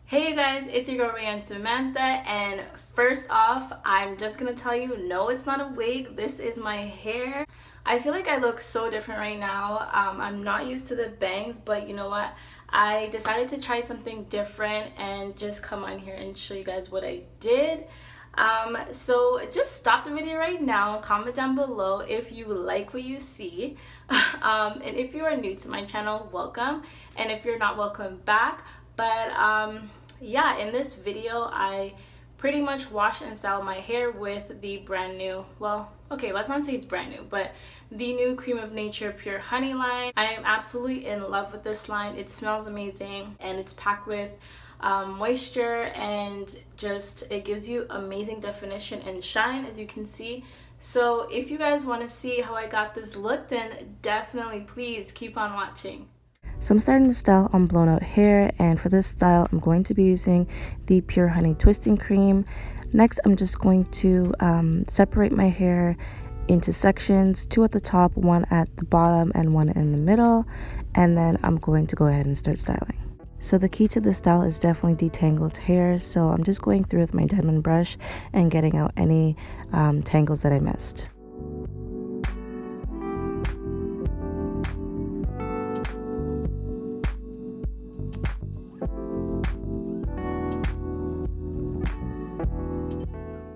Hey you guys, it's your girl Ryan Samantha, and first off, I'm just gonna tell you, no, it's not a wig, this is my hair. I feel like I look so different right now. I'm not used to the bangs, but you know what? I decided to try something different and just come on here and show you guys what I did. So just stop the video right now, comment down below if you like what you see. And if you are new to my channel, welcome. And if you're not, welcome back. But yeah, in this video I pretty much wash and style my hair with the brand new, well, okay, let's not say it's brand new, but the new Cream of Nature Pure Honey line. I am absolutely in love with this line. It smells amazing and it's packed with moisture, and just it gives you amazing definition and shine, as you can see. So if you guys want to see how I got this look, then definitely please keep on watching. So I'm starting to style on blown out hair, and for this style I'm going to be using the Pure Honey Twisting Cream. Next I'm just going to separate my hair into sections, 2 at the top, 1 at the bottom, and 1 in the middle, and then I'm going to go ahead and start styling. So the key to this style is definitely detangled hair, so I'm just going through with my Denman brush and getting out any tangles that I missed.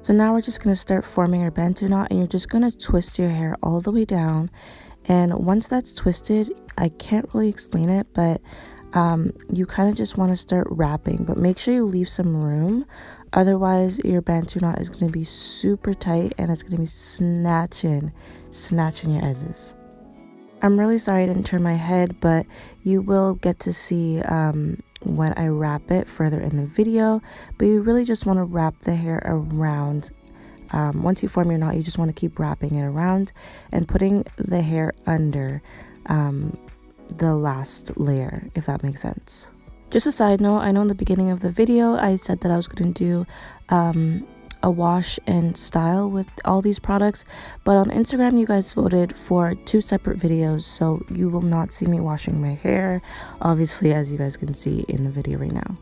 So now we're just going to start forming our Bantu knot, and you're just going to twist your hair all the way down. And once that's twisted, I can't really explain it, but you kind of just want to start wrapping, but make sure you leave some room. Otherwise your Bantu knot is going to be super tight and it's going to be snatching your edges. I'm really sorry I didn't turn my head, but you will get to see when I wrap it further in the video. But you really just want to wrap the hair around. Once you form your knot, you just want to keep wrapping it around and putting the hair under the last layer, if that makes sense. Just a side note, I know in the beginning of the video I said that I was going to do a wash and style with all these products, but on Instagram you guys voted for 2 separate videos, so you will not see me washing my hair, obviously, as you guys can see in the video right now.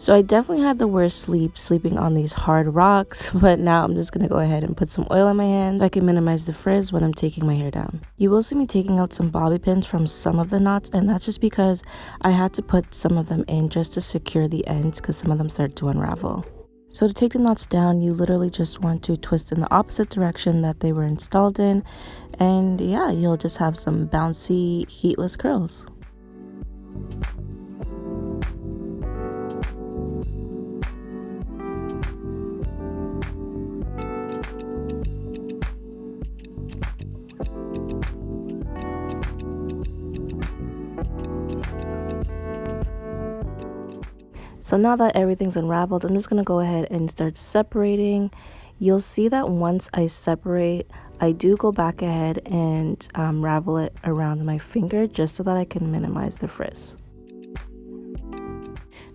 So I definitely had the worst sleep sleeping on these hard rocks, but now I'm just going to go ahead and put some oil in my hand so I can minimize the frizz when I'm taking my hair down. You will see me taking out some bobby pins from some of the knots, and that's just because I had to put some of them in just to secure the ends because some of them start to unravel. So to take the knots down, you literally just want to twist in the opposite direction that they were installed in, and yeah, you'll just have some bouncy, heatless curls. So now that everything's unraveled, I'm just going to go ahead and start separating. You'll see that once I separate, I do go back ahead and ravel it around my finger just so that I can minimize the frizz.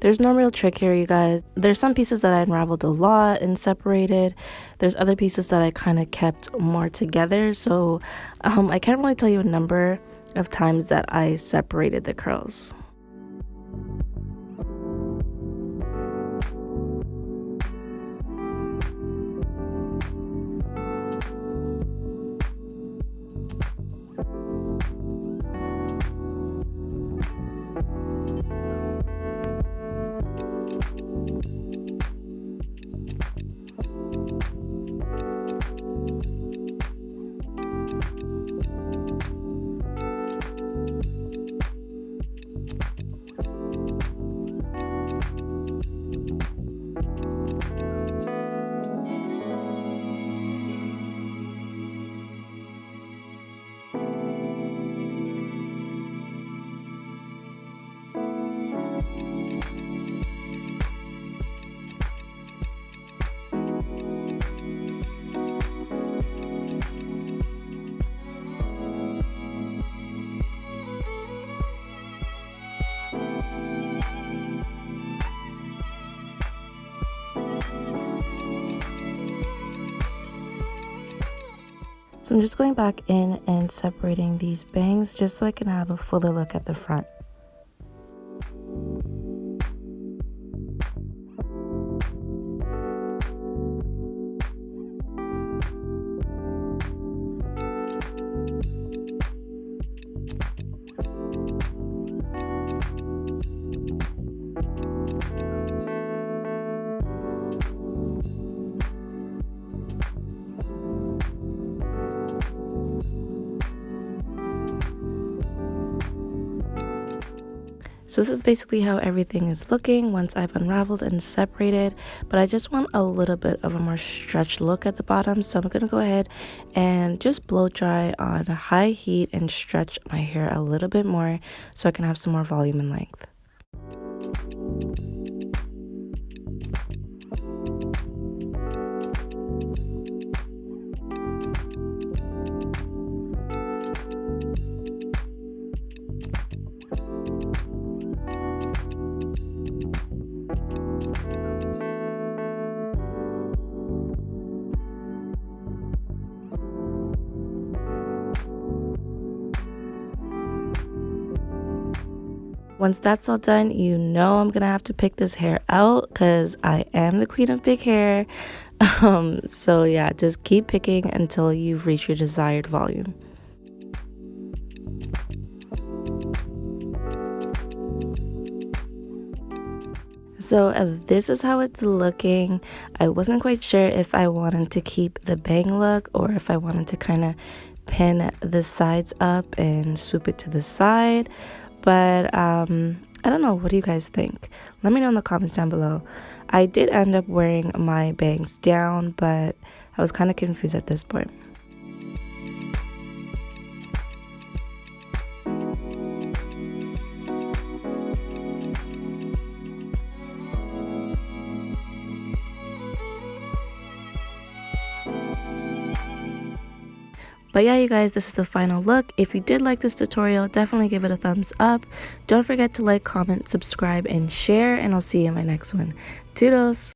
There's no real trick here, you guys. There's some pieces that I unraveled a lot and separated. There's other pieces that I kind of kept more together. So I can't really tell you a number of times that I separated the curls. So I'm just going back in and separating these bangs just so I can have a fuller look at the front. So this is basically how everything is looking once I've unraveled and separated, but I just want a little bit of a more stretched look at the bottom. So I'm going to go ahead and just blow dry on high heat and stretch my hair a little bit more so I can have some more volume and length. Once that's all done, you know I'm gonna have to pick this hair out because I am the queen of big hair. So yeah, just keep picking until you've reached your desired volume. So this is how it's looking. I wasn't quite sure if I wanted to keep the bang look or if I wanted to kind of pin the sides up and swoop it to the side. But I don't know, what do you guys think? Let me know in the comments down below. I did end up wearing my bangs down, but I was kind of confused at this point. But yeah, you guys, this is the final look. If you did like this tutorial, definitely give it a thumbs up. Don't forget to like, comment, subscribe, and share, and I'll see you in my next one. Toodles!